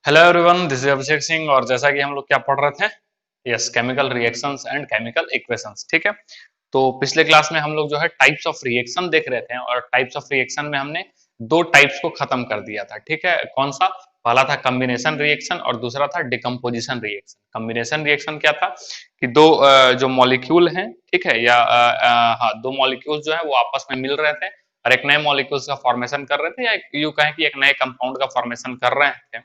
Hello everyone, this is Abhishek Singh. और जैसा कि हम लोग क्या पढ़ रहे थे, yes, chemical reactions and chemical equations. ठीक है, तो पिछले क्लास में हम लोग जो है टाइप्स ऑफ रिएक्शन देख रहे थे, और टाइप्स ऑफ रिएक्शन में हमने दो टाइप्स को खत्म कर दिया था। ठीक है, कौन सा? पहला था कॉम्बिनेशन रिएक्शन और दूसरा था डिकम्पोजिशन रिएक्शन। कॉम्बिनेशन रिएक्शन क्या था कि दो जो मॉलिक्यूल हैं, ठीक है, या हाँ, दो मॉलिक्यूल जो है वो आपस में मिल रहे थे और एक नए मॉलिक्यूल्स का फॉर्मेशन कर रहे थे, या यूं कहें कि एक नए कंपाउंड का फॉर्मेशन कर रहे थे।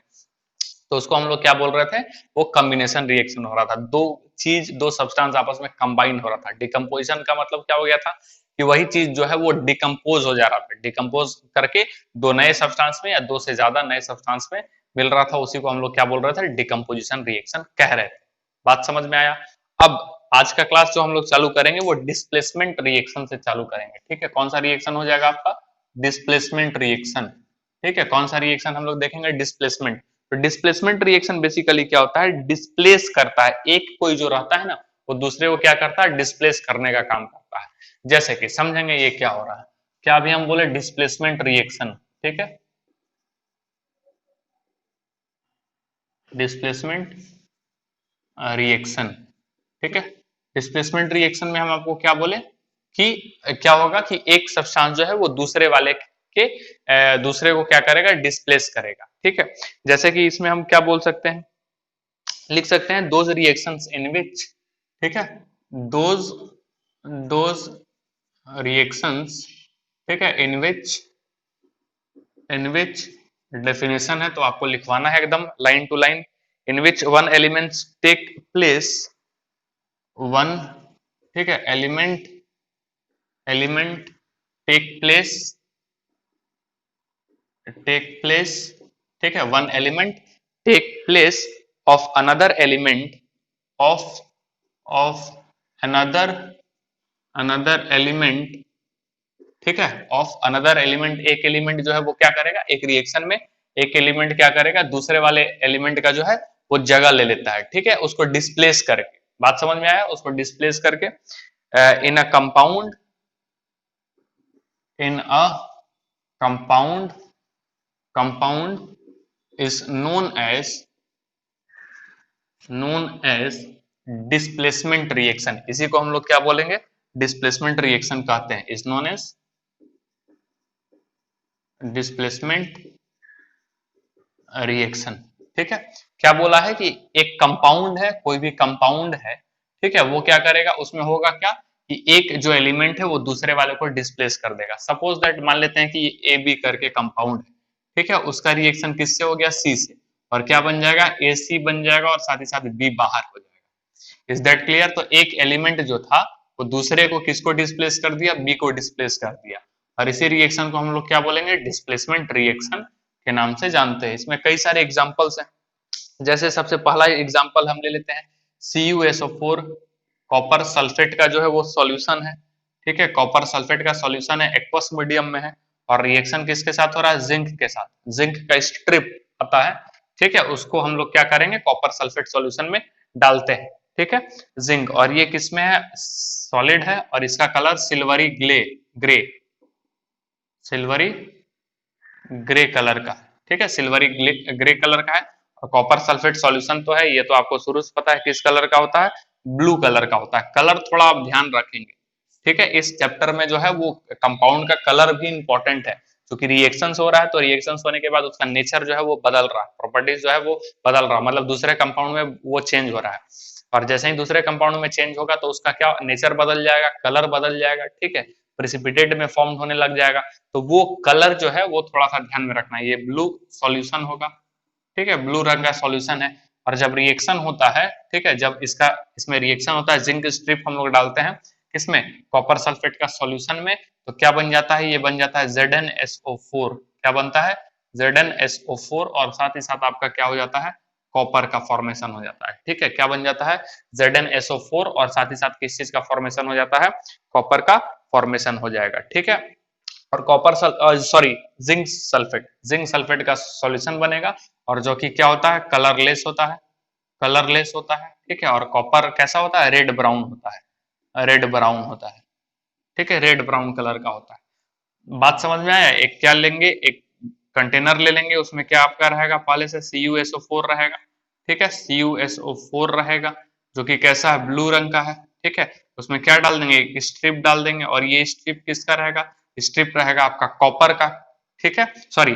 तो उसको हम लोग क्या बोल रहे थे? वो कॉम्बिनेशन रिएक्शन हो रहा था, दो चीज, दो सब्सटेंस आपस में कंबाइन हो रहा था। डिकम्पोजिशन का मतलब क्या हो गया था कि वही चीज जो है वो डिकम्पोज हो जा रहा था, डिकम्पोज करके दो नए सब्सटेंस में या दो से ज्यादा नए सब्सटेंस में मिल रहा था। उसी को हम लोग क्या बोल रहे थे? डिकम्पोजिशन रिएक्शन कह रहे थे। बात समझ में आया? अब आज का क्लास जो हम लोग चालू करेंगे वो डिस्प्लेसमेंट रिएक्शन से चालू करेंगे। ठीक है, कौन सा रिएक्शन हो जाएगा आपका? Displacement reaction. ठीक है, कौन सा रिएक्शन हम लोग देखेंगे? डिस्प्लेसमेंट। तो डिस्प्लेसमेंट रिएक्शन बेसिकली क्या होता है? डिस्प्लेस करता है, एक कोई जो रहता है ना, वो दूसरे को क्या करता है? डिस्प्लेस करने का काम करता है। जैसे कि समझेंगे ये क्या हो रहा है। क्या अभी हम बोले डिस्प्लेसमेंट रिएक्शन? ठीक है, डिस्प्लेसमेंट रिएक्शन। ठीक है, डिस्प्लेसमेंट रिएक्शन में हम आपको क्या बोले कि क्या होगा कि एक सब्सटेंस जो है वो दूसरे वाले के दूसरे को क्या करेगा? डिस्प्लेस करेगा। ठीक है, जैसे कि इसमें हम क्या बोल सकते हैं? लिख सकते हैं दोज रिएक्शंस इन विच, ठीक है, दोज दोज रिएक्शंस, ठीक है, इन विच डेफिनेशन है तो आपको लिखवाना है एकदम line to line. In which one elements take place, one, ठीक है, एलिमेंट एलिमेंट टेक प्लेस, ठीक है, one element take place of another element, of of another another element, ठीक है, ऑफ अनदर एलिमेंट। एक एलिमेंट जो है वो क्या करेगा? एक रिएक्शन में एक एलिमेंट क्या करेगा? दूसरे वाले एलिमेंट का जो है वो जगह ले लेता है। ठीक है, उसको डिस्प्लेस करके। बात समझ में आया? उसको डिस्प्लेस करके in a compound, in a compound, compound is known as displacement reaction. इसी को हम लोग क्या बोलेंगे? डिस्प्लेसमेंट रिएक्शन कहते हैं। Is known as displacement reaction. ठीक है, क्या बोला है कि एक कंपाउंड है, कोई भी कंपाउंड है, ठीक है, वो क्या करेगा? उसमें होगा क्या कि एक जो एलिमेंट है वो दूसरे वाले को डिस्प्लेस कर देगा। सपोज दैट मान लेते हैं कि ए बी करके कंपाउंड है, ठीक है, उसका रिएक्शन किससे हो गया? सी से। और क्या बन जाएगा? ए सी बन जाएगा और साथ ही साथ बी बाहर हो जाएगा। Is that clear? तो एक एलिमेंट जो था वो दूसरे को किसको डिस्प्लेस कर दिया? बी को डिस्प्लेस कर दिया। और इसी रिएक्शन को हम लोग क्या बोलेंगे? डिस्प्लेसमेंट रिएक्शन के नाम से जानते हैं। इसमें कई सारे एग्जांपल्स हैं। जैसे सबसे पहला एग्जांपल हम ले लेते हैं CuSO4, कॉपर सल्फेट का जो है वो सॉल्यूशन है। ठीक है, कॉपर सल्फेट का सॉल्यूशन है, एक्वस मीडियम में है, और रिएक्शन किसके साथ हो रहा है? जिंक के साथ। जिंक का स्ट्रिप आता है, ठीक है, उसको हम लोग क्या करेंगे? कॉपर सल्फेट सॉल्यूशन में डालते हैं। ठीक है, जिंक, और ये किसमें है? सॉलिड है, और इसका colour silvery grey, silvery grey colour का, ठीक है, सिल्वरी ग्रे कलर का है। और कॉपर सल्फेट सॉल्यूशन तो है, ये तो आपको शुरू से पता है किस कलर का होता है? ब्लू कलर का होता है। कलर थोड़ा आप ध्यान रखेंगे। ठीक है, इस चैप्टर में जो है वो कंपाउंड का कलर भी इंपॉर्टेंट है, क्योंकि रिएक्शंस हो रहा है, तो रिएक्शंस होने के बाद उसका नेचर जो है वो बदल रहा है, प्रॉपर्टीज जो है वो बदल रहा है, मतलब दूसरे कंपाउंड में वो चेंज हो रहा है। और जैसे ही दूसरे कंपाउंड में चेंज होगा तो उसका क्या नेचर बदल जाएगा, कलर बदल जाएगा। ठीक है, प्रेसिपिटेट में फॉर्म होने लग जाएगा। तो वो कलर जो है वो थोड़ा सा ध्यान में रखना है। ये ब्लू सॉल्यूशन होगा, ठीक है, ब्लू रंग का सॉल्यूशन है। और जब रिएक्शन होता है, ठीक है, जब इसमें रिएक्शन होता है, जिंक स्ट्रिप हम लोग डालते हैं किसमें? कॉपर सल्फेट का सॉल्यूशन में, तो क्या बन जाता है? ये बन जाता है ZnSO4। क्या बनता है? ZnSO4, और साथ ही साथ आपका क्या हो जाता है? कॉपर का फॉर्मेशन हो जाता है। ठीक है, क्या बन जाता है? ZnSO4, और साथ ही साथ किस चीज का फॉर्मेशन हो जाता है? कॉपर का फॉर्मेशन हो जाएगा। ठीक है, और जिंक सल्फेट का सॉल्यूशन बनेगा, और जो कि क्या होता है? कलरलेस होता है, कलरलेस होता है। ठीक है, और कॉपर कैसा होता है? रेड ब्राउन होता है, रेड ब्राउन होता है। ठीक है, रेड ब्राउन कलर का होता है। बात समझ में आया? एक क्या लेंगे? एक कंटेनर ले लेंगे, उसमें क्या आपका रहेगा, पहले से CuSO4 रहेगा, ठीक है, CuSO4 रहेगा, जो कि कैसा है, ब्लू रंग का है, ठीक है। उसमें क्या डाल देंगे, एक स्ट्रिप डाल देंगे, और ये स्ट्रिप किसका रहेगा, स्ट्रिप रहेगा आपका कॉपर का, ठीक है, सॉरी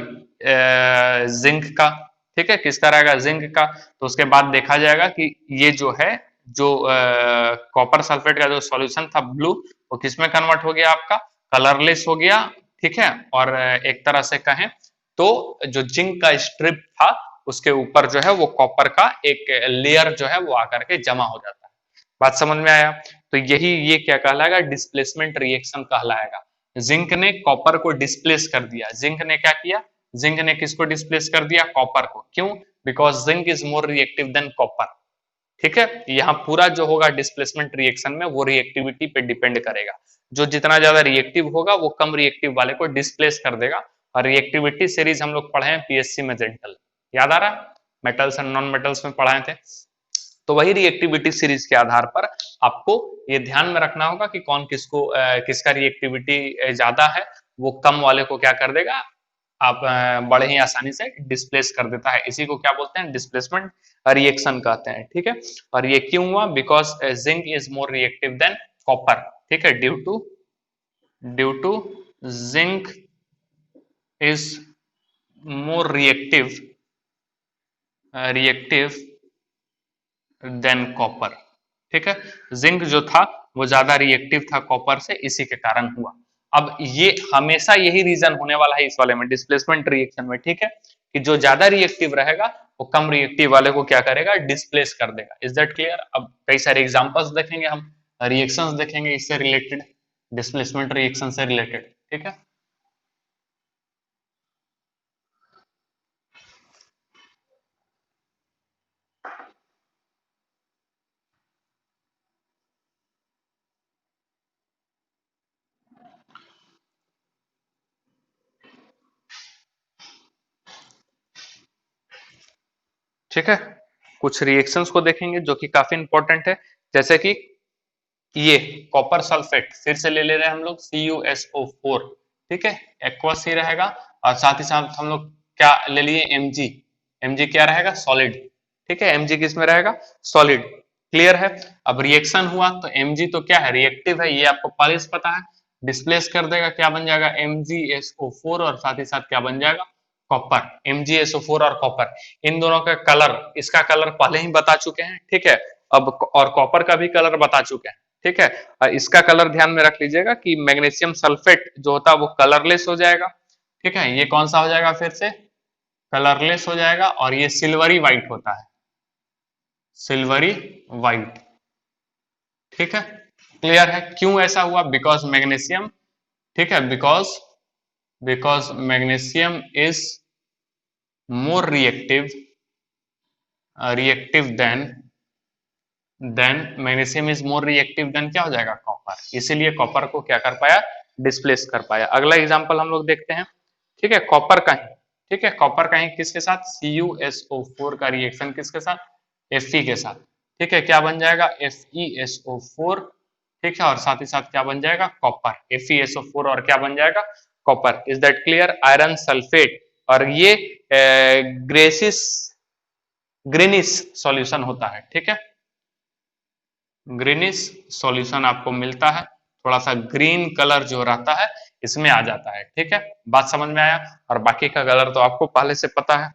जिंक का, ठीक है, किसका रहेगा, जिंक का। तो उसके बाद देखा जाएगा कि ये जो है, जो कॉपर सल्फेट का जो सॉल्यूशन था ब्लू, वो किसमें कन्वर्ट हो गया, आपका कलरलेस हो गया, ठीक है। और एक तरह से कहें तो जो जिंक का स्ट्रिप था उसके ऊपर जो है वो कॉपर का एक लेयर जो है वो आकर के जमा हो जाता है। बात समझ में आया? तो यही ये क्या कहलाएगा, डिस्प्लेसमेंट रिएक्शन कहलाएगा। जिंक ने कॉपर को डिस्प्लेस कर दिया। जिंक ने क्या किया, जिंक ने किसको डिस्प्लेस कर दिया, कॉपर को। क्यों? Because zinc is more reactive than copper, ठीक है। यहाँ पूरा जो होगा डिस्प्लेसमेंट रिएक्शन में वो रिएक्टिविटी पे डिपेंड करेगा। जो जितना ज्यादा रिएक्टिव होगा वो कम रिएक्टिव वाले को डिस्प्लेस कर देगा। और रिएक्टिविटी सीरीज हम लोग पढ़े हैं पीएससी में, जेंटल याद आ रहा, मेटल्स एंड नॉन मेटल्स में पढ़ाए थे। तो वही रिएक्टिविटी सीरीज के आधार पर आपको ये ध्यान में रखना होगा कि कौन किसको किसका रिएक्टिविटी ज्यादा है, वो कम वाले को क्या कर देगा, आप बड़े ही आसानी से डिस्प्लेस कर देता है। इसी को क्या बोलते हैं, डिस्प्लेसमेंट रिएक्शन कहते हैं, ठीक है। और ये क्यों हुआ, because zinc is more reactive than copper, ठीक है। Due to zinc is more reactive than copper, ठीक है। जिंक जो था वो ज्यादा रिएक्टिव था कॉपर से, इसी के कारण हुआ। अब ये हमेशा यही रीजन होने वाला है इस वाले में, डिस्प्लेसमेंट रिएक्शन में, ठीक है, कि जो ज्यादा रिएक्टिव रहेगा वो कम रिएक्टिव वाले को क्या करेगा, डिस्प्लेस कर देगा। Is that clear? अब कई सारे एग्जांपल्स देखेंगे हम, रिएक्शंस देखेंगे इससे रिलेटेड, डिस्प्लेसमेंट रिएक्शन से रिलेटेड, ठीक है। ठीक है, कुछ रिएक्शंस को देखेंगे जो कि काफी इंपॉर्टेंट है, जैसे कि ये कॉपर सल्फेट, फिर से ले रहे हैं हम लोग CuSO4, ठीक है, एक्वस ही रहेगा। और साथ ही साथ हम लोग क्या ले लिए, Mg। Mg क्या रहेगा, सॉलिड, ठीक है। Mg किस में रहेगा, सॉलिड, क्लियर है। अब रिएक्शन हुआ तो Mg तो क्या है, रिएक्टिव है, ये आपको पहले से पता है। डिस्प्लेस कर देगा, क्या बन जाएगा, MgSO4, और साथ ही साथ क्या बन जाएगा, कॉपर। MgSO4 और कॉपर, इन दोनों का कलर, इसका कलर पहले ही बता चुके हैं, ठीक है। अब और कॉपर का भी कलर बता चुके हैं, ठीक है। और इसका कलर ध्यान में रख लीजिएगा कि मैग्नीशियम सल्फेट जो होता है वो कलरलेस हो जाएगा, ठीक है। ये कौन सा हो जाएगा, फिर से कलरलेस हो जाएगा, और ये सिल्वरी व्हाइट होता है, सिल्वरी व्हाइट, ठीक है। क्लियर है? क्यों ऐसा हुआ, बिकॉज मैग्नीशियम, ठीक है, because magnesium is more reactive then magnesium is more reactive then क्या हो जाएगा, कॉपर। इसीलिए कॉपर को क्या कर पाया, डिस्प्लेस कर पाया। अगला एग्जांपल हम लोग देखते हैं, ठीक है, कॉपर का ही, ठीक है, कॉपर का ही किसके साथ, CuSO4 का रिएक्शन किसके साथ, Fe के साथ, ठीक है। क्या बन जाएगा, FeSO4, ठीक है, और साथ ही साथ क्या बन जाएगा, कॉपर। FeSO4 और क्या बन जाएगा, copper. Is that clear? Iron sulphate, और ये ग्रेसिस ग्रीनिश सॉल्यूशन होता है, ठीक है, ग्रीनिश सॉल्यूशन आपको मिलता है, थोड़ा सा ग्रीन कलर जो रहता है इसमें आ जाता है, ठीक है। बात समझ में आया? और बाकी का कलर तो आपको पहले से पता है।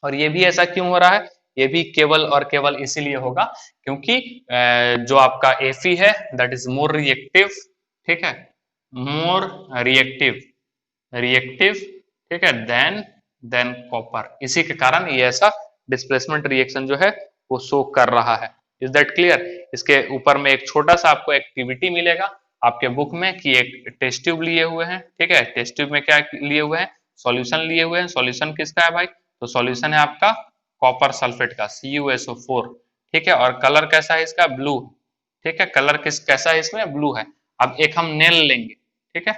और ये भी ऐसा क्यों हो रहा है, ये भी केवल और केवल इसीलिए होगा क्योंकि जो आपका Fe है दैट इज मोर रिएक्टिव, ठीक है, मोर रिएक्टिव रिएक्टिव ठीक है, देन कॉपर। इसी के कारण ये ऐसा डिस्प्लेसमेंट रिएक्शन जो है वो शो कर रहा है। Is that clear? इसके ऊपर में एक छोटा सा आपको एक्टिविटी मिलेगा आपके बुक में कि एक टेस्ट ट्यूब लिए हुए हैं, ठीक है, टेस्ट ट्यूब में क्या लिए हुए हैं, सॉल्यूशन लिए हुए हैं। सॉल्यूशन किसका है भाई, तो सॉल्यूशन है आपका कॉपर सल्फेट का CuSO4, ठीक है। और कलर कैसा है इसका, ब्लू, ठीक है, कलर कैसा है इसमें, ब्लू है। अब एक हम नेल लेंगे, ठीक है,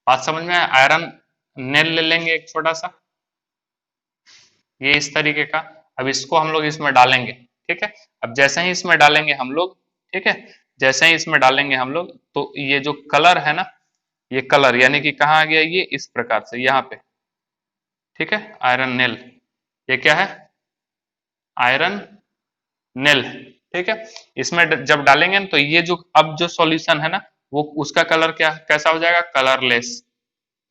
बात समझ में आया, आयरन नेल ले लेंगे एक छोटा सा, ये इस तरीके का। अब इसको हम लोग इसमें डालेंगे, ठीक है। अब जैसे ही इसमें डालेंगे हम लोग, ठीक है, जैसे ही इसमें डालेंगे हम लोग तो ये जो कलर है ना, ये कलर यानी कि कहाँ आ गया, ये इस प्रकार से यहाँ पे, ठीक है, आयरन नेल, ये क्या है, आयरन नेल। ठीक है, इसमें जब डालेंगे ना तो ये जो अब जो सॉल्यूशन है ना वो उसका कलर क्या कैसा हो जाएगा, कलरलेस,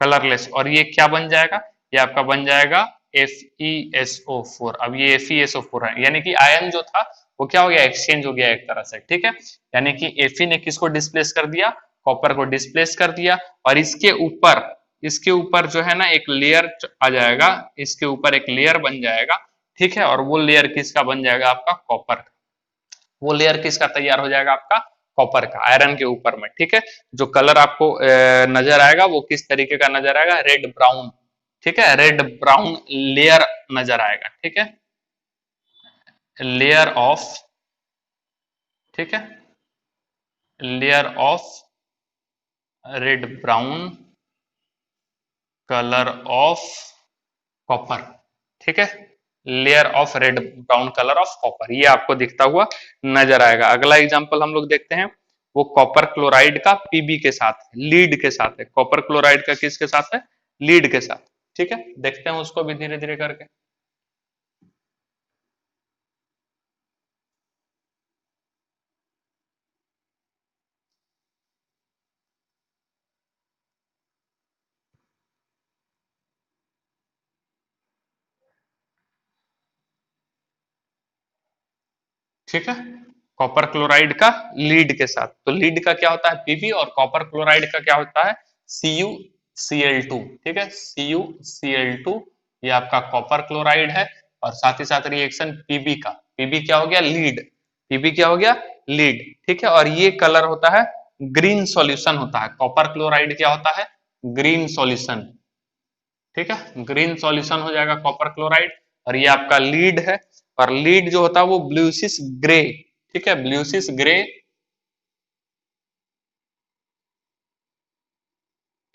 कलरलेस। और ये क्या बन जाएगा, ये आपका बन जाएगा FeSO4। अब ये FeSO4 है, यानी कि आयन जो था वो क्या हो गया, एक्सचेंज हो गया एक तरह से। ठीक है, यानी कि Fe ने किसको डिस्प्लेस कर दिया, कॉपर को डिस्प्लेस कर दिया। और इसके ऊपर जो है ना एक लेयर आ जाएगा, इसके ऊपर एक लेयर बन जाएगा। ठीक है, और वो लेयर किसका बन जाएगा, आपका कॉपर। वो लेयर किसका तैयार हो जाएगा, आपका कॉपर का, आयरन के ऊपर में। ठीक है, जो कलर आपको नजर आएगा वो किस तरीके का नजर आएगा, रेड ब्राउन। ठीक है, रेड ब्राउन लेयर नजर आएगा। ठीक है, लेयर ऑफ, ठीक है, layer of red brown colour of copper. ठीक है, layer of red brown colour of copper, ये आपको दिखता हुआ नजर आएगा। अगला एग्जांपल हम लोग देखते हैं, वो कॉपर क्लोराइड का पीबी के साथ है, लीड के साथ है। कॉपर क्लोराइड का किसके साथ है, लीड के साथ। ठीक है, देखते हैं उसको भी धीरे धीरे करके। ठीक है, कॉपर क्लोराइड का लीड के साथ, तो लीड का क्या होता है, पीबी, और कॉपर क्लोराइड का क्या होता है, CuCl2। ठीक है, CuCl2, ये आपका कॉपर क्लोराइड है। और साथ ही साथ रिएक्शन पीबी का, पीबी क्या हो गया, लीड, पीबी क्या हो गया, लीड। ठीक है, और ये कलर होता है ग्रीन सॉल्यूशन होता है, कॉपर क्लोराइड क्या होता है, ग्रीन सॉल्यूशन। ठीक है, ग्रीन सॉल्यूशन हो जाएगा कॉपर क्लोराइड। और ये आपका लीड है, और लीड जो होता है वो ब्लूसिस ग्रे। ठीक है, ब्लूसिस ग्रे।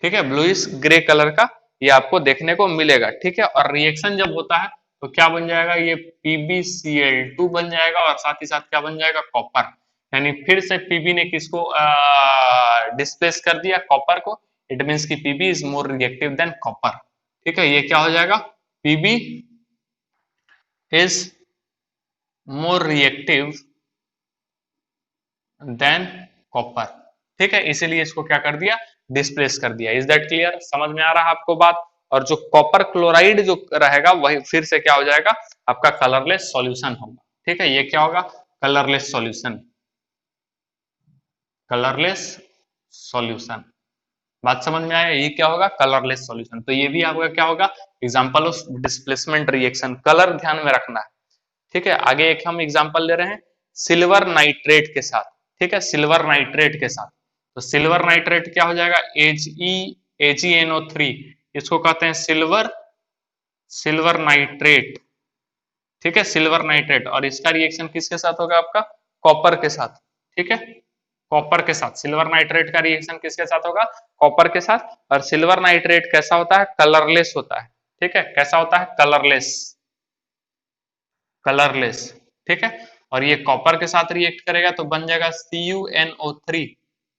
ठीक है, ब्लूइस ग्रे कलर का ये आपको देखने को मिलेगा। ठीक है, और रिएक्शन जब होता है तो क्या बन जाएगा, ये PbCl2 बन जाएगा, और साथ ही साथ क्या बन जाएगा, कॉपर। यानी फिर से पीबी ने किसको डिस्प्लेस कर दिया, कॉपर को। इट मीन्स की PB is more reactive than copper. ठीक है, ये क्या हो जाएगा, PB is more reactive than copper. ठीक है, इसीलिए इसको क्या कर दिया, डिस्प्लेस कर दिया। इज दैट क्लियर, समझ में आ रहा है आपको बात। और जो कॉपर क्लोराइड जो रहेगा वही फिर से क्या हो जाएगा, आपका कलरलेस सॉल्यूशन होगा। ठीक है, ये क्या होगा, कलरलेस सॉल्यूशन, कलरलेस सॉल्यूशन। बात समझ में आया, ये क्या होगा, कलरलेस सॉल्यूशन। तो ये भी आपका क्या होगा, example of displacement reaction, colour ध्यान में रखना है। ठीक है, आगे एक हम एग्जांपल ले रहे हैं सिल्वर नाइट्रेट के साथ। ठीक है, सिल्वर नाइट्रेट के साथ, तो सिल्वर नाइट्रेट क्या हो जाएगा, AgNO3, इसको कहते हैं सिल्वर, सिल्वर नाइट्रेट। ठीक है, सिल्वर नाइट्रेट, और इसका रिएक्शन किसके साथ होगा, आपका कॉपर के साथ। ठीक है, कॉपर के साथ सिल्वर नाइट्रेट का रिएक्शन किसके साथ होगा, कॉपर के साथ। और सिल्वर नाइट्रेट कैसा होता है, कलरलेस होता है। ठीक है, कैसा होता है, कलरलेस, कलरलेस। ठीक है, और ये कॉपर के साथ रिएक्ट करेगा तो बन जाएगा CuNO3।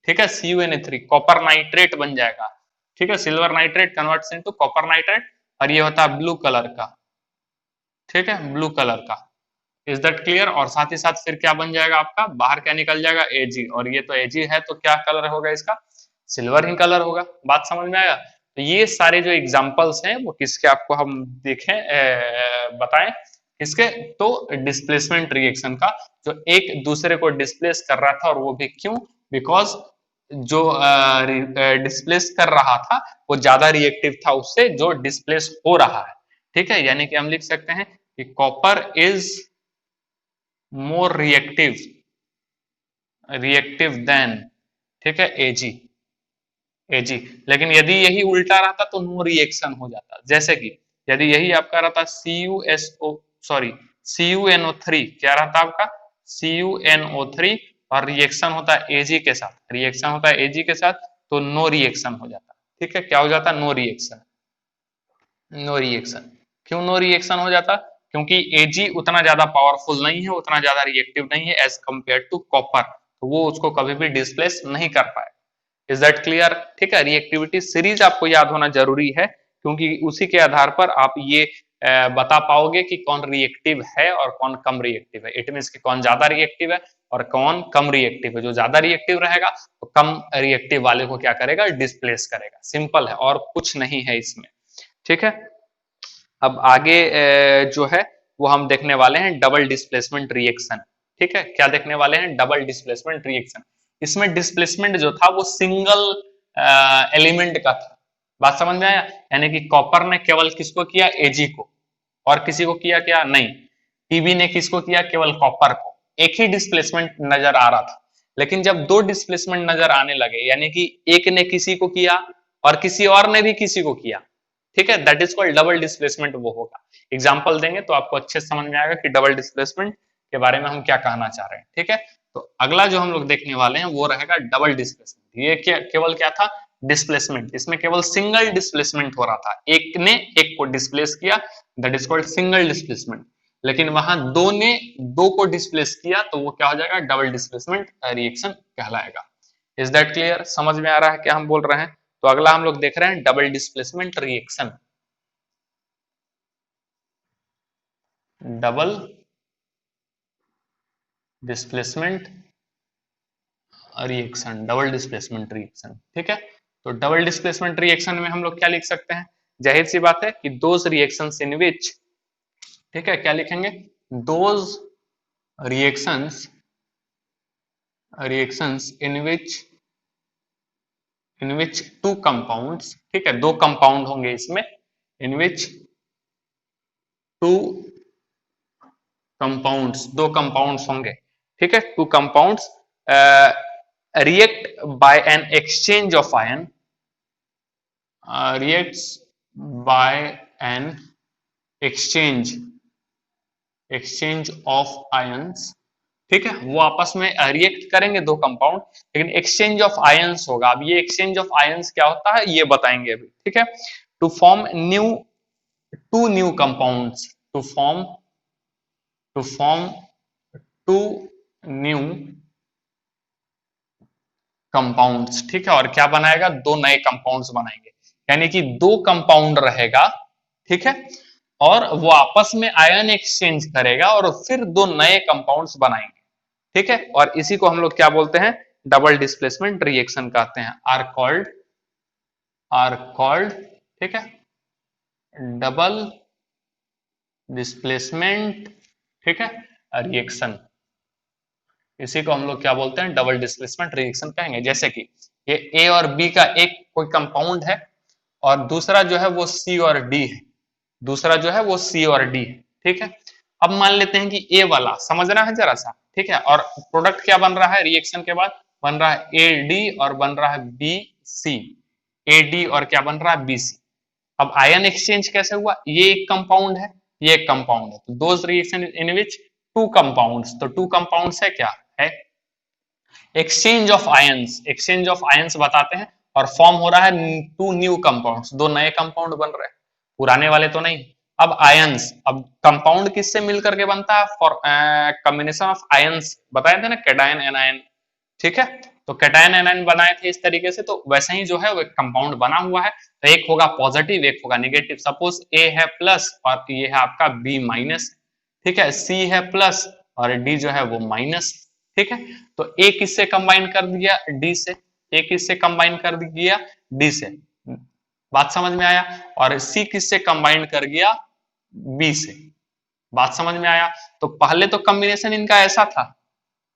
ठीक है, CuNO3 कॉपर नाइट्रेट बन जाएगा। ठीक है, silver nitrate converts into copper nitrate, और ये होता है ब्लू कलर का। ठीक है, ब्लू कलर का। Is that clear. और साथ ही साथ फिर क्या बन जाएगा, आपका बाहर क्या निकल जाएगा, Ag, और ये तो Ag है तो क्या कलर होगा इसका, सिल्वर ही कलर होगा। बात समझ में आया। तो ये सारे जो एग्जांपल्स हैं वो किसके आपको हम देखें, बताएं किसके, तो डिस्प्लेसमेंट रिएक्शन का, जो एक दूसरे को डिस्प्लेस कर रहा था। और वो भी क्यों, बिकॉज जो डिस्प्लेस कर रहा था वो ज्यादा रिएक्टिव था उससे जो डिस्प्लेस हो रहा है। ठीक है, यानी कि हम लिख सकते हैं कि copper is more reactive, reactive than, ठीक है, Ag। लेकिन यदि यही उल्टा रहता तो नो रिएक्शन हो जाता। जैसे कि यदि यही आपका रहता CuNO3, क्या रहता आपका CuNO3, और रिएक्शन होता है Ag के साथ, रिएक्शन होता है Ag के साथ, तो नो रिएक्शन हो जाता। ठीक है, क्या हो जाता, नो रिएक्शन, नो रिएक्शन। क्यों नो रिएक्शन हो जाता, क्योंकि Ag उतना ज्यादा पावरफुल नहीं है, उतना ज्यादा रिएक्टिव नहीं है एज कंपेयर टू कॉपर, तो वो उसको कभी भी डिस्प्लेस नहीं कर पाए। Is that clear. ठीक है, रिएक्टिविटी सीरीज आपको याद होना जरूरी है क्योंकि उसी के आधार पर आप ये बता पाओगे कि कौन रिएक्टिव है और कौन कम रिएक्टिव है। इट मीन्स कि कौन ज्यादा रिएक्टिव है और कौन कम रिएक्टिव है। जो ज्यादा रिएक्टिव रहेगा तो कम रिएक्टिव वाले को क्या करेगा, डिस्प्लेस करेगा। सिंपल है और कुछ नहीं है इसमें, ठीक है। अब आगे जो है वो हम देखने वाले हैं डबल डिस्प्लेसमेंट रिएक्शन, ठीक है। क्या देखने वाले हैं, डबल डिस्प्लेसमेंट रिएक्शन। इसमें डिस्प्लेसमेंट जो था वो सिंगल एलिमेंट का था। बात समझ में आया, यानी कि कॉपर ने केवल किसको किया, एजी को, और किसी को किया क्या, नहीं। टीबी ने किसको किया, केवल कॉपर को। एक ही डिस्प्लेसमेंट नजर आ रहा था। लेकिन जब दो डिस्प्लेसमेंट नजर आने लगे, यानी कि एक ने किसी को किया और किसी और ने भी किसी को किया, ठीक है, that is called double displacement वो होगा। एग्जांपल देंगे तो आपको अच्छे से समझ में आएगा कि डबल डिस्प्लेसमेंट के बारे में हम क्या कहना चाह रहे हैं, ठीक है। तो अगला जो हम लोग देखने वाले हैं वो रहेगा डबल डिस्प्लेसमेंट। ये केवल क्या था, डिस्प्लेसमेंट। इसमें केवल सिंगल डिस्प्लेसमेंट हो रहा था, एक ने एक को डिस्प्लेस किया, that is called single displacement. लेकिन वहां दो ने दो को डिस्प्लेस किया तो वो क्या हो जाएगा, डबल डिस्प्लेसमेंट रिएक्शन कहलाएगा। इज दैट क्लियर, समझ में आ रहा है क्या हम बोल रहे हैं। तो अगला हम लोग देख रहे हैं double displacement reaction. Double displacement reaction, double displacement reaction, ठीक है। तो डबल डिस्प्लेसमेंट रिएक्शन में हम लोग क्या लिख सकते हैं, जाहिर सी बात है कि दोज रिएक्शंस इन विच, ठीक है, क्या लिखेंगे, those reactions in which two compounds, ठीक है, दो कंपाउंड होंगे इसमें, इन विच टू कंपाउंड्स, दो कंपाउंड्स होंगे, ठीक है, two compounds react by an exchange of ion, reacts by an exchange of ions, ठीक है। वो आपस में रिएक्ट करेंगे दो कंपाउंड, लेकिन एक्सचेंज ऑफ आयंस होगा। अब ये एक्सचेंज ऑफ आयंस क्या होता है ये बताएंगे अभी, ठीक है। To form two new compounds, to form two new compounds, ठीक है। और क्या बनाएगा, दो नए कंपाउंड्स बनाएंगे, यानी कि दो कंपाउंड रहेगा, ठीक है, और वो आपस में आयन एक्सचेंज करेगा और फिर दो नए कंपाउंड्स बनाएंगे, ठीक है। और इसी को हम लोग क्या बोलते हैं, डबल डिस्प्लेसमेंट रिएक्शन कहते हैं, आर कॉल्ड, ठीक है, डबल डिस्प्लेसमेंट, ठीक है, रिएक्शन। इसी को हम लोग क्या बोलते हैं, डबल डिस्प्लेसमेंट रिएक्शन कहेंगे। जैसे कि ये ए और बी का एक कोई कंपाउंड है और दूसरा जो है वो सी और डी है, दूसरा जो है वो सी और डी है, ठीक है। अब मान लेते हैं कि ए वाला, समझना है जरा सा, ठीक है, और प्रोडक्ट क्या बन रहा है, रिएक्शन के बाद बन रहा है ए डी और बन रहा है बी सी, ए डी और क्या बन रहा है, बी सी। अब आयन एक्सचेंज कैसे हुआ, ये एक कंपाउंड है, ये एक कंपाउंड है, तो those reaction in which two compounds, तो टू कंपाउंड्स है क्या है, exchange of ions, exchange of ions बताते हैं, और फॉर्म हो रहा है टू न्यू कंपाउंड्स, दो नए कंपाउंड बन रहे हैं, पुराने वाले तो नहीं। अब आयंस, अब कंपाउंड किससे मिलकर के बनता है, फॉर कॉम्बिनेशन ऑफ आयंस, बताए थे ना, कैटायन एनायन, ठीक है। तो कैटायन एनायन बनाए थे इस तरीके से, तो वैसे ही जो है वो एक कंपाउंड बना हुआ है, तो एक होगा पॉजिटिव एक होगा नेगेटिव। सपोज ए है प्लस और ये है आपका बी माइनस, ठीक है, सी है प्लस और डी जो है वो माइनस, ठीक है। तो ए किससे कंबाइन कर दिया, डी से, ए किससे कंबाइन कर दिया, डी से, बात समझ में आया, और सी किससे कंबाइन कर गया, बी से, बात समझ में आया। तो पहले तो कॉम्बिनेशन इनका ऐसा था,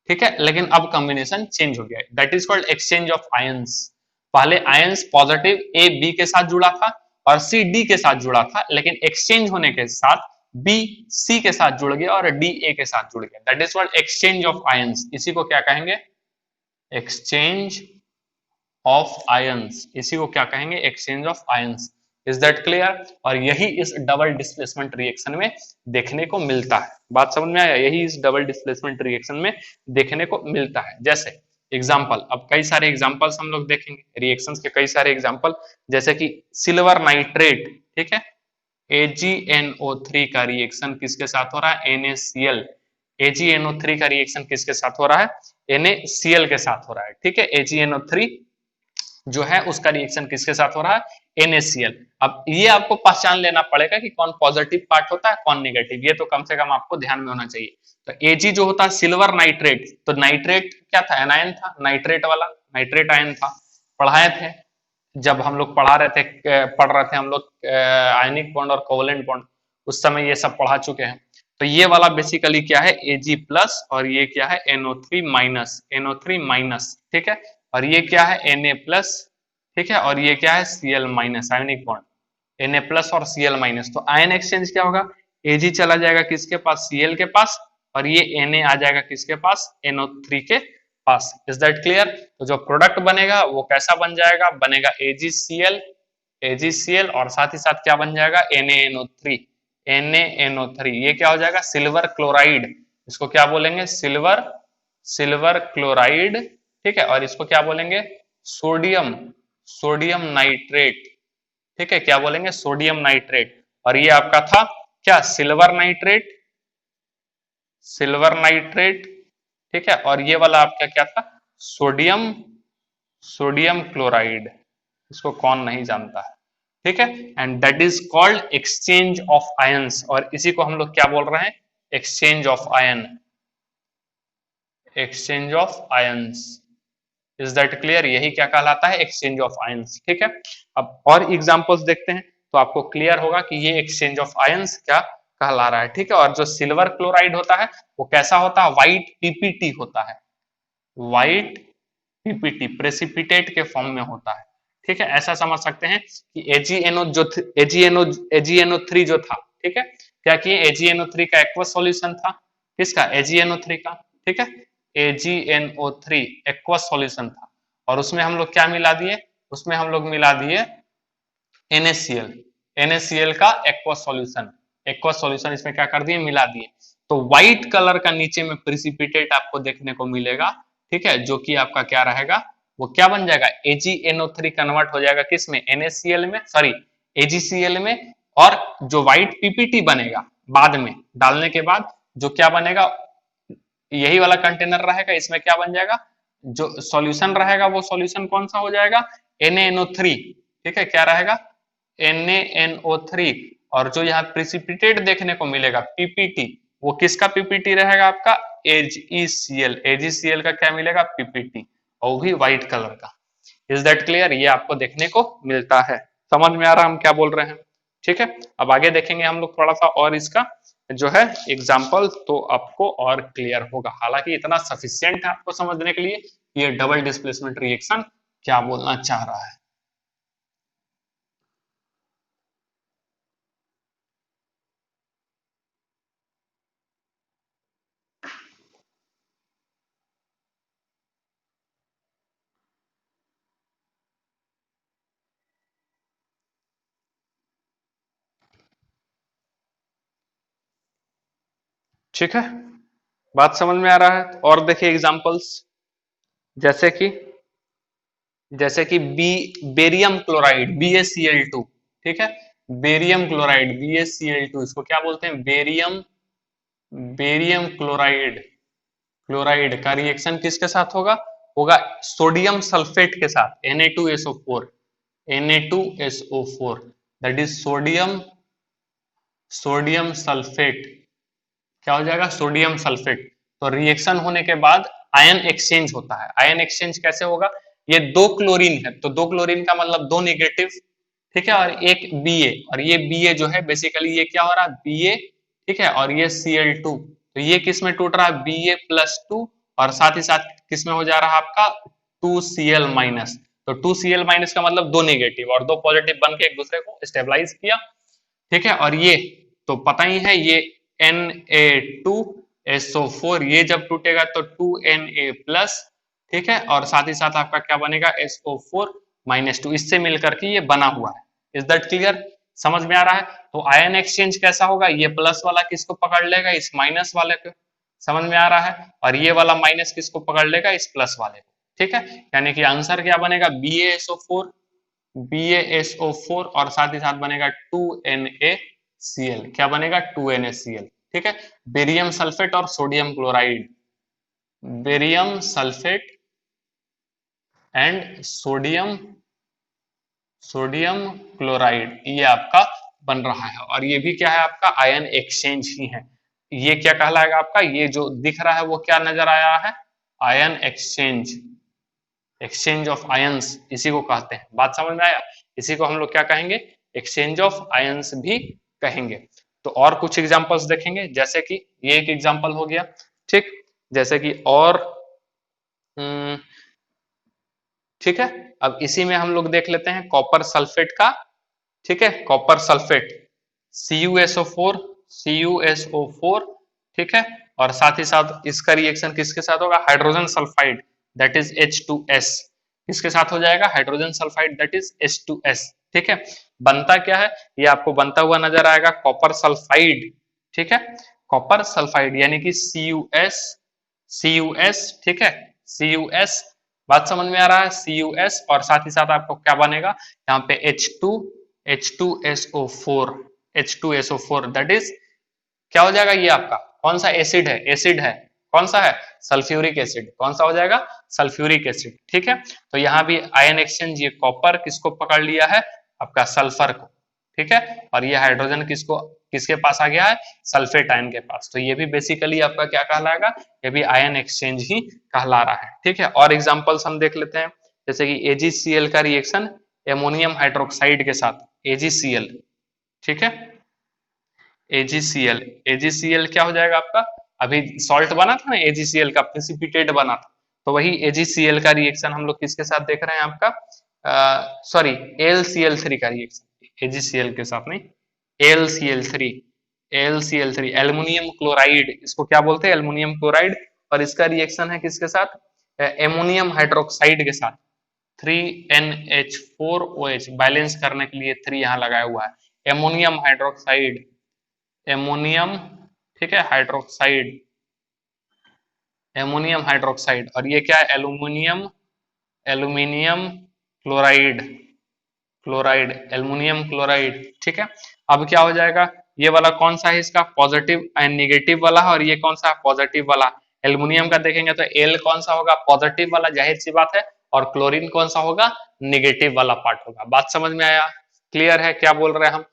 ठीक है, लेकिन अब कॉम्बिनेशन चेंज हो गया, that is called exchange of ions. पहले आयंस पॉजिटिव ए बी के साथ जुड़ा था और सी डी के साथ जुड़ा था, लेकिन एक्सचेंज होने के साथ बी सी के साथ जुड़ गया और डी ए के साथ जुड़ गया, that is called exchange of ions. इसी को क्या कहेंगे, एक्सचेंज ऑफ आयंस, इसी को क्या कहेंगे, exchange of ions. Is that clear, और यही इस डबल डिस्प्लेसमेंट रिएक्शन में देखने को मिलता है, बात समझ में आया, यही इस डबल डिस्प्लेसमेंट रिएक्शन में देखने को मिलता है। जैसे एग्जाम्पल, अब कई सारे एग्जाम्पल्स हम लोग देखेंगे, रिएक्शंस के कई सारे एग्जाम्पल, जैसे कि सिल्वर नाइट्रेट, ठीक है, AgNO3 का रिएक्शन किसके साथ हो रहा है, NaCl, AgNO3 का रिएक्शन किसके साथ हो रहा है, NaCl के साथ हो रहा है, ठीक है, AgNO3 जो है उसका रिएक्शन किसके साथ हो रहा है, NaCl। अब ये आपको पहचान लेना पड़ेगा कि कौन पॉजिटिव पार्ट होता है कौन नेगेटिव, ये तो कम से कम आपको ध्यान में होना चाहिए। तो Ag जो होता है सिल्वर नाइट्रेट, तो नाइट्रेट क्या था, एनायन था, नाइट्रेट वाला नाइट्रेट आयन था, पढ़ाए थे जब हम लोग पढ़ रहे थे हम लोग आयनिक बॉन्ड और कोवलेंट बॉन्ड, उस समय ये सब पढ़ा चुके हैं। तो ये वाला बेसिकली क्या है, Ag प्लस, और ये क्या है NO3 माइनस, NO3 माइनस, ठीक है, और ये क्या है Na प्लस, ठीक है, और ये क्या है Cl minus, ionic bond Na plus और Cl माइनस। तो आयन एक्सचेंज क्या होगा, Ag चला जाएगा किसके पास, Cl के पास, और ये Na आ जाएगा किसके पास, NO3 के पास। Is that clear? तो जो प्रोडक्ट बनेगा वो कैसा बन जाएगा, बनेगा AgCl, AgCl, और साथ ही साथ क्या बन जाएगा, NaNO3, NaNO3। ये क्या हो जाएगा, सिल्वर क्लोराइड, इसको क्या बोलेंगे, सिल्वर सिल्वर क्लोराइड, ठीक है, और इसको क्या बोलेंगे, सोडियम सोडियम नाइट्रेट, ठीक है, क्या बोलेंगे, सोडियम नाइट्रेट। और ये आपका था क्या, सिल्वर नाइट्रेट, सिल्वर नाइट्रेट, ठीक है, और ये वाला आपका क्या था, सोडियम सोडियम क्लोराइड, इसको कौन नहीं जानता है, ठीक है, and that is called exchange of ions, और इसी को हम लोग क्या बोल रहे हैं, exchange of ion, exchange of ions. Is that clear? यही क्या कहलाता है, एक्सचेंज ऑफ आयंस, ठीक है। अब और एग्जांपल्स देखते हैं तो आपको क्लियर होगा कि ये एक्सचेंज ऑफ आयंस क्या कहला रहा है, ठीक है। और जो सिल्वर क्लोराइड होता है वो कैसा होता है, व्हाइट पीपीटी होता है, व्हाइट पीपीटी प्रेसिपिटेट के फॉर्म में होता है, ठीक है। ऐसा समझ सकते हैं कि AgNO3 जो था, ठीक है, क्या किए, AgNO3 का एक्वस सॉल्यूशन था, किसका, AgNO3 का, ठीक है, AgNO3 एक्वस सॉल्यूशन था, और उसमें हम लोग क्या मिला दिए, उसमें हम लोग मिला दिए NaCl, NaCl का एक्वस सॉल्यूशन इसमें क्या कर दिए, मिला दिए। तो व्हाइट कलर का नीचे में प्रिसिपिटेट आपको देखने को मिलेगा, ठीक है, जो कि आपका क्या रहेगा, वो क्या बन जाएगा, AgNO3 कन्वर्ट हो जाएगा किसमें, NaCl में, सॉरी AgCl में, और जो व्हाइट पीपीटी बनेगा बाद में डालने के बाद जो क्या बनेगा, यही वाला कंटेनर रहेगा, इसमें क्या बन जाएगा, जो सॉल्यूशन रहेगा वो सॉल्यूशन कौन सा हो जाएगा, NaNO3, ठीक है, क्या रहेगा, NaNO3, और जो यहाँ प्रिसिपिटेट देखने को मिलेगा पीपीटी, वो किसका पीपीटी रहेगा, आपका AgCl का क्या मिलेगा, पीपीटी, और वो भी व्हाइट कलर का। Is that clear? ये आपको देखने को मिलता है, समझ में आ रहा हम क्या बोल रहे हैं, ठीक है। अब आगे देखेंगे हम लोग थोड़ा सा और इसका जो है एग्जाम्पल, तो आपको और क्लियर होगा, हालांकि इतना सफिशियंट है आपको समझने के लिए ये डबल डिस्प्लेसमेंट रिएक्शन क्या बोलना चाह रहा है। ठीक है, बात समझ में आ रहा है? और देखिए एग्जांपल्स, जैसे कि बी बेरियम क्लोराइड BaCl2, ठीक है, बेरियम क्लोराइड BaCl2, इसको क्या बोलते हैं, बेरियम बेरियम क्लोराइड, क्लोराइड का रिएक्शन किसके साथ होगा, होगा सोडियम सल्फेट के साथ, Na2SO4, Na2SO4, that is sodium sodium sulphate, क्या हो जाएगा, सोडियम सल्फेट। तो रिएक्शन होने के बाद आयन एक्सचेंज होता है, आयन एक्सचेंज कैसे होगा, ये दो क्लोरीन है, तो दो क्लोरीन का मतलब दो नेगेटिव, ठीक है, और एक Ba, और ये Ba जो है बेसिकली ये क्या हो रहा है, Ba, ठीक है, और ये Cl2, तो ये किस में टूट रहा है, Ba+2, और साथ ही साथ किस में हो जा रहा है आपका 2Cl माइनस, तो 2Cl माइनस का मतलब दो नेगेटिव और दो पॉजिटिव बन के एक दूसरे को स्टेबलाइज किया, ठीक है, और ये तो पता ही है ये Na2SO4, ये जब टूटेगा तो 2Na प्लस, ठीक है, और साथ ही साथ आपका क्या बनेगा, SO4-2, इससे मिलकर के ये बना हुआ है। Is that clear? समझ में आ रहा है? तो आयन एक्सचेंज कैसा होगा, ये प्लस वाला किसको पकड़ लेगा, इस माइनस वाले को, समझ में आ रहा है, और ये वाला माइनस किसको पकड़ लेगा, इस प्लस वाले को, ठीक है, यानी कि आंसर क्या बनेगा, BaSO4 और साथ ही साथ बनेगा 2NaCl, क्या बनेगा, 2NaCl, ठीक है। बेरियम सल्फेट और sodium chloride, barium sulphate and sodium sodium chloride, ये आपका बन रहा है। और ये भी क्या है, आपका आयन एक्सचेंज ही है। ये क्या कहलाएगा आपका, ये जो दिख रहा है वो क्या नजर आया है, ion exchange, exchange of ions, इसी को कहते हैं। बात समझ में आया? इसी को हम लोग क्या कहेंगे, एक्सचेंज ऑफ आयंस भी कहेंगे। तो और कुछ एग्जांपल्स देखेंगे, जैसे कि ये एक एग्जांपल हो गया, ठीक। जैसे कि और ठीक है, अब इसी में हम लोग देख लेते हैं कॉपर सल्फेट का, ठीक है, कॉपर सल्फेट CuSO4, CuSO4, ठीक है। और साथ ही साथ इसका रिएक्शन किसके साथ होगा, hydrogen sulphide that is H2S, किसके साथ हो जाएगा, hydrogen sulphide that is H2S, ठीक है। बनता क्या है, ये आपको बनता हुआ नजर आएगा कॉपर सल्फाइड, ठीक है, कॉपर सल्फाइड यानी कि CuS, ठीक है, CuS, बात समझ में आ रहा है, CuS, और साथ ही साथ आपको क्या बनेगा यहाँ पे H2SO4, H2SO4 दैट इज क्या हो जाएगा, ये आपका कौन सा एसिड है, एसिड है, कौन सा है, सल्फ्यूरिक एसिड, कौन सा हो जाएगा, सल्फ्यूरिक एसिड, ठीक है। तो यहाँ भी आयन एक्सचेंज, ये कॉपर किसको पकड़ लिया है, आपका सल्फर को, ठीक है, और ये हाइड्रोजन किसको, किसके पास आ गया है, सल्फेट आयन के पास। तो ये भी बेसिकली आपका क्या कहलाएगा, ये भी आयन एक्सचेंज ही कहला रहा है, ठीक है। और एग्जांपल्स हम देख लेते हैं, जैसे कि AgCl का रिएक्शन एमोनियम हाइड्रोक्साइड के साथ, AgCl, ठीक है, AgCl क्या हो जाएगा आपका, अभी सॉल्ट बना था ना AgCl का, प्रेसिपिटेट बना था, तो वही AgCl का रिएक्शन हम लोग किसके साथ देख रहे हैं आपका, सॉरी AlCl3 का रिएक्शन, AgCl के साथ नहीं, AlCl3, AlCl3 एल्युमिनियम क्लोराइड, इसको क्या बोलते हैं, एल्युमिनियम क्लोराइड, और इसका रिएक्शन है किसके साथ, एमोनियम हाइड्रोक्साइड के साथ, 3NH4OH, बैलेंस करने के लिए 3 यहाँ लगाया हुआ है, एमोनियम हाइड्रोक्साइड, एमोनियम, ठीक है, हाइड्रोक्साइड, एमोनियम हाइड्रोक्साइड, और ये क्या है, aluminium, aluminium chloride, chloride, aluminium chloride, ठीक है। अब क्या हो जाएगा, ये वाला कौन सा है, इसका पॉजिटिव एंड निगेटिव वाला है, और ये कौन सा है, पॉजिटिव वाला। एल्युमिनियम का देखेंगे तो एल कौन सा होगा, पॉजिटिव वाला, जाहिर सी बात है, और क्लोरीन कौन सा होगा, निगेटिव वाला पार्ट होगा। बात समझ में आया, क्लियर है क्या बोल रहे हैं हम।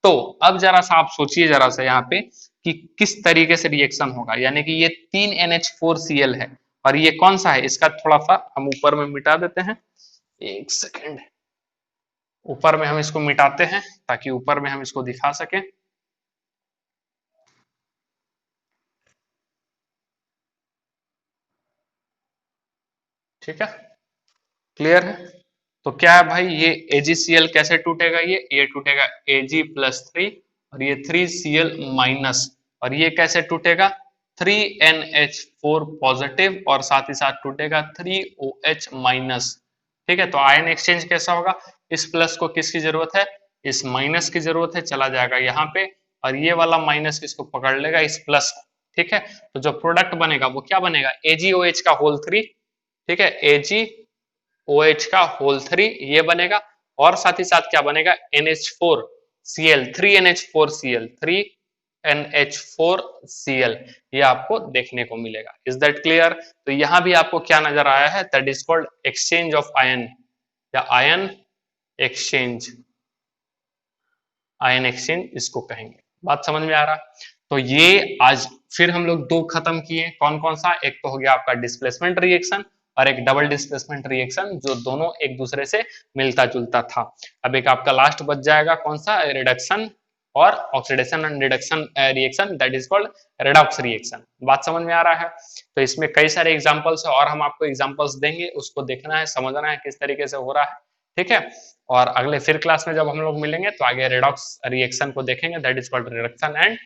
तो अब जरा सा आप सोचिए जरा सा यहाँ पे कि किस तरीके से रिएक्शन होगा, यानी कि ये 3NH4Cl है, और ये कौन सा है, इसका थोड़ा सा हम ऊपर में मिटा देते हैं, एक सेकेंड, ऊपर में हम इसको मिटाते हैं ताकि ऊपर में हम इसको दिखा सकें, ठीक है, क्लियर है। तो क्या है भाई, ये AgCl कैसे टूटेगा, ये टूटेगा Ag+3, और ये 3Cl माइनस, और ये कैसे टूटेगा, 3NH4 पॉजिटिव, और साथ ही साथ टूटेगा 3OH माइनस, ठीक है। तो आयन एक्सचेंज कैसा होगा, इस प्लस को किसकी जरूरत है, इस माइनस की जरूरत है, चला जाएगा यहाँ पे, और ये वाला माइनस किसको पकड़ लेगा, इस प्लस को, ठीक है। तो जो प्रोडक्ट बनेगा वो क्या बनेगा, AgOH का होल 3, ठीक है, AgOH का होल 3 ये बनेगा, और साथ ही साथ क्या बनेगा, NH4Cl, 3NH4Cl, 3NH4Cl, ये आपको देखने को मिलेगा। Is that clear. तो यहां भी आपको क्या नजर आया है, that is called exchange of ion, या आयन एक्सचेंज, आयन एक्सचेंज इसको कहेंगे। बात समझ में आ रहा। तो ये आज फिर हम लोग 2 खत्म किए, कौन कौन सा, एक तो हो गया आपका डिस्प्लेसमेंट रिएक्शन, और एक डबल डिस्प्लेसमेंट रिएक्शन, जो दोनों एक दूसरे से मिलता जुलता था। अब एक आपका लास्ट बच जाएगा कौन सा, रिडक्शन और oxidation and reduction reaction, that is called redox reaction. बात समझ में आ रहा है। तो इसमें कई सारे एग्जांपल्स है, और हम आपको एग्जांपल्स देंगे, उसको देखना है, समझना है किस तरीके से हो रहा है, ठीक है। और अगले फिर क्लास में जब हम लोग मिलेंगे तो आगे रेडॉक्स रिएक्शन को देखेंगे, that is called reduction and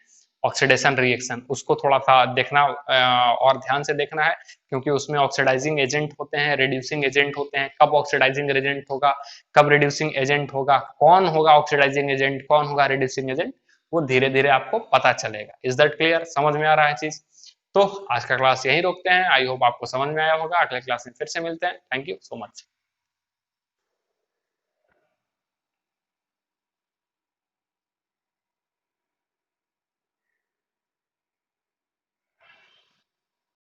oxidation reaction. उसको थोड़ा सा देखना और ध्यान से देखना है, क्योंकि उसमें ऑक्सीडाइजिंग एजेंट होते हैं, रिड्यूसिंग एजेंट होते हैं, कब ऑक्सीडाइजिंग एजेंट होगा, कब रिड्यूसिंग एजेंट होगा, कौन होगा ऑक्सीडाइजिंग एजेंट, कौन होगा रिड्यूसिंग एजेंट, वो धीरे धीरे आपको पता चलेगा। इज दैट क्लियर, समझ में आ रहा है चीज। तो आज का क्लास यही रोकते हैं, आई होप आपको समझ में आया होगा, अगले क्लास में फिर से मिलते हैं, थैंक यू सो मच।